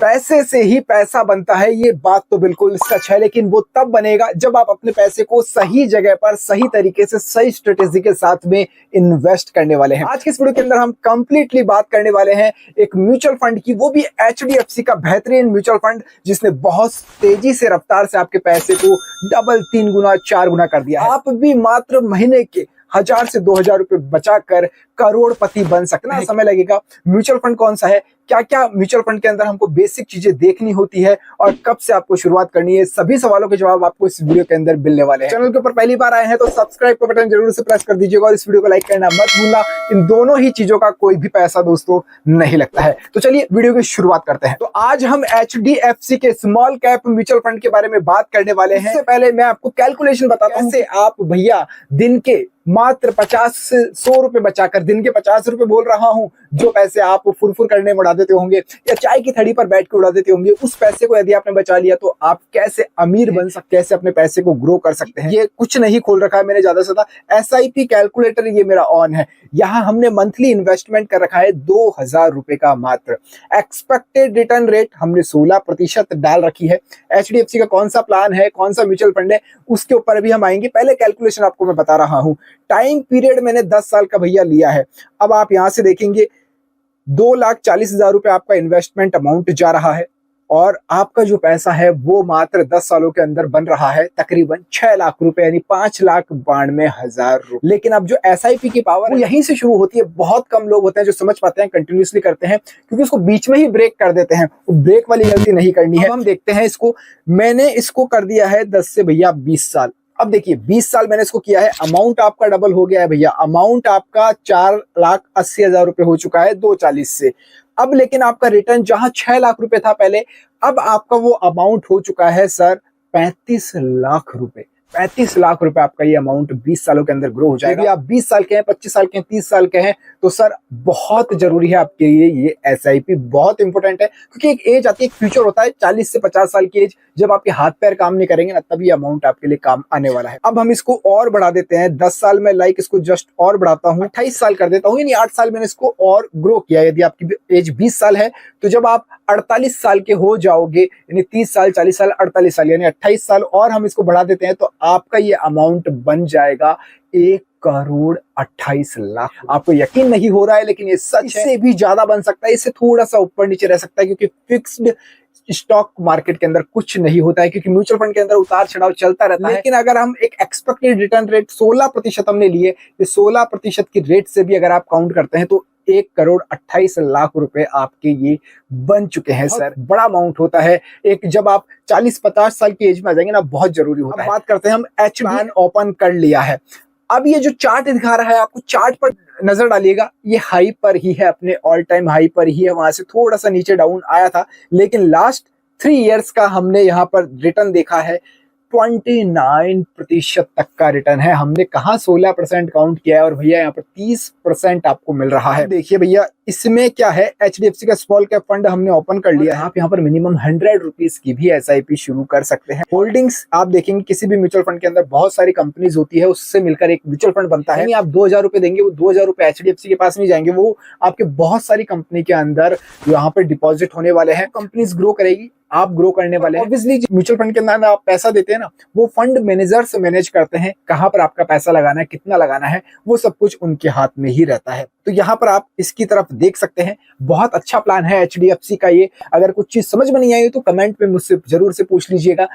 पैसे से ही पैसा बनता है, ये बात तो बिल्कुल सच है, लेकिन वो तब बनेगा जब आप अपने पैसे को सही जगह पर सही तरीके से सही स्ट्रेटेजी के साथ में इन्वेस्ट करने वाले हैं। आज के इस वीडियो के अंदर हम कंप्लीटली बात करने वाले हैं एक म्यूचुअल फंड की, वो भी एचडीएफसी का बेहतरीन म्यूचुअल फंड, जिसने बहुत तेजी से रफ्तार से आपके पैसे को डबल, 3 गुना, 4 गुना कर दिया है। आप भी मात्र महीने के 1000 से 2000 रुपए बचाकर करोड़पति बन सकते हैं। समय लगेगा। म्यूचुअल फंड कौन सा है, क्या क्या म्यूचुअल फंड के अंदर हमको बेसिक चीजें देखनी होती है और कब से आपको शुरुआत करनी है, सभी सवालों के जवाब आपको इस वीडियो के अंदर मिलने वाले हैं। चैनल के ऊपर पहली बार आए हैं तो सब्सक्राइब का बटन जरूर से प्रेस कर दीजिएगा और इस वीडियो को लाइक करना मत भूलना। इन दोनों ही चीजों का कोई भी पैसा दोस्तों नहीं लगता है। तो चलिए वीडियो की शुरुआत करते हैं। तो आज हम एचडीएफसी के स्मॉल कैप म्यूचुअल फंड के बारे में बात करने वाले हैं। इससे पहले मैं आपको कैलकुलेशन बताता हूं। आप भैया दिन के मात्र 50 से 100 रुपए बचाकर, दिन के 50 रुपए बोल रहा हूं, जो पैसे आप फुरफुर करने में उड़ा देते होंगे या चाय की थड़ी पर बैठ के उड़ा देते होंगे, उस पैसे को यदि आपने बचा लिया तो आप कैसे अमीर बन सकते हैं, कैसे अपने पैसे को ग्रो कर सकते हैं। ये कुछ नहीं खोल रखा है मैंने ज्यादा से ज्यादा, एसआईपी कैलकुलेटर ये मेरा ऑन है। यहाँ हमने मंथली इन्वेस्टमेंट कर रखा है 2000 रुपए का मात्र। एक्सपेक्टेड रिटर्न रेट हमने 16% डाल रखी है। एचडीएफसी का कौन सा प्लान है, कौन सा म्यूचुअल फंड है, उसके ऊपर भी हम आएंगे। पहले कैलकुलेशन आपको मैं बता रहा हूं। टाइम पीरियड मैंने 10 साल का भैया लिया है। अब आप यहां से देखेंगे 2,40,000 रुपए आपका इन्वेस्टमेंट अमाउंट जा रहा है और आपका जो पैसा है वो मात्र 10 सालों के अंदर बन रहा है तकरीबन 6 लाख रुपए, यानी 5,92,000 रुपए। लेकिन अब जो एसआईपी की पावर वो यहीं से शुरू होती है। बहुत कम लोग होते हैं जो समझ पाते हैं, कंटिन्यूसली करते हैं, क्योंकि उसको बीच में ही ब्रेक कर देते हैं। ब्रेक वाली गलती नहीं करनी है। हम देखते हैं इसको। मैंने इसको कर दिया है 10 से भैया 20 साल। अब देखिए 20 साल मैंने इसको किया है, अमाउंट आपका डबल हो गया है भैया। अमाउंट आपका 4,80,000 रुपए हो चुका है 2,40 से। अब लेकिन आपका रिटर्न जहां 6 लाख रुपए था पहले, अब आपका वो अमाउंट हो चुका है सर 35 लाख रुपए। 35 लाख रुपए आपका ये अमाउंट 20 सालों के अंदर ग्रो हो जाएगा। यदि आप 20 साल के हैं, 25 साल के हैं, 30 साल के हैं, तो सर बहुत जरूरी है आपके लिए ये एसआईपी, बहुत इंपॉर्टेंट है। क्योंकि एक एज आती है, एक फ्यूचर होता है 40 से 50 साल की एज, जब आपके हाथ पैर काम नहीं करेंगे ना, तभी अमाउंट आपके लिए काम आने वाला है। अब हम इसको और बढ़ा देते हैं। 10 साल में इसको जस्ट और बढ़ाता हूँ, 28 साल कर देता हूँ, यानी 8 साल मैंने इसको और ग्रो किया। यदि आपकी एज 20 साल है तो जब आप 48 साल के हो जाओगे, यानी 30 साल, 40 साल, 48 साल, यानी 28 साल और हम इसको बढ़ा देते हैं, तो आपका ये अमाउंट बन जाएगा 1,28,00,000। आपको यकीन नहीं हो रहा है, लेकिन ये सच है। इससे भी ज्यादा बन सकता है, इससे थोड़ा सा ऊपर नीचे रह सकता है, क्योंकि फिक्स्ड स्टॉक मार्केट के अंदर कुछ नहीं होता है, क्योंकि म्यूचुअल फंड के अंदर उतार चढ़ाव चलता रहता है। लेकिन अगर हम एक एक्सपेक्टेड रिटर्न रेट 16% हमने लिए, ये 16% की रेट से भी अगर आप काउंट करते हैं तो 1,28,00,000 रुपए आपके ये बन चुके हैं सर। बड़ा अमाउंट होता है। एक जब आप 40-50 साल की एज में आ जाएंगे ना, बहुत जरूरी होता है। बात करते हैं हम एचडी ओपन कर लिया है। अब ये जो चार्ट दिखा रहा है आपको, चार्ट पर नजर डालिएगा, ये हाई पर ही है, अपने ऑल टाइम हाई पर ही है। वहां से थोड़ा सा नीचे डाउन आया था, लेकिन लास्ट 3 इयर्स का हमने यहाँ पर रिटर्न देखा है 29% तक का रिटर्न है। हमने कहा 16% काउंट किया है और भैया यहाँ पर 30% आपको मिल रहा है। देखिए भैया, इसमें क्या है, एचडीएफसी का स्मॉल कैप फंड हमने ओपन कर लिया है। आप यहाँ पर मिनिमम 100 रुपीज की भी एसआईपी शुरू कर सकते हैं। होल्डिंग्स आप देखेंगे किसी भी म्यूचुअल फंड के अंदर बहुत सारी कंपनीज होती है, उससे मिलकर एक म्यूचुअल फंड बनता है। आप 2000 रुपए देंगे, वो 2000 रुपए एचडीएफसी के पास नहीं जाएंगे, वो आपके बहुत सारी कंपनी के अंदर यहाँ पर डिपॉजिट होने वाले हैं। कंपनीज ग्रो करेगी, आप ग्रो करने वाले हैं। ऑब्वियसली म्यूचुअल फंड के अंदर आप पैसा देते हैं ना, वो फंड मैनेजर्स मैनेज करते हैं, कहां पर आपका पैसा लगाना है, कितना लगाना है, वो सब कुछ उनके हाथ में ही रहता है। तो यहाँ पर आप इसकी तरफ देख सकते हैं। बहुत अच्छा प्लान है एचडीएफसी का ये। अगर कुछ चीज समझ में नहीं आई तो कमेंट में मुझसे जरूर से पूछ लीजिएगा।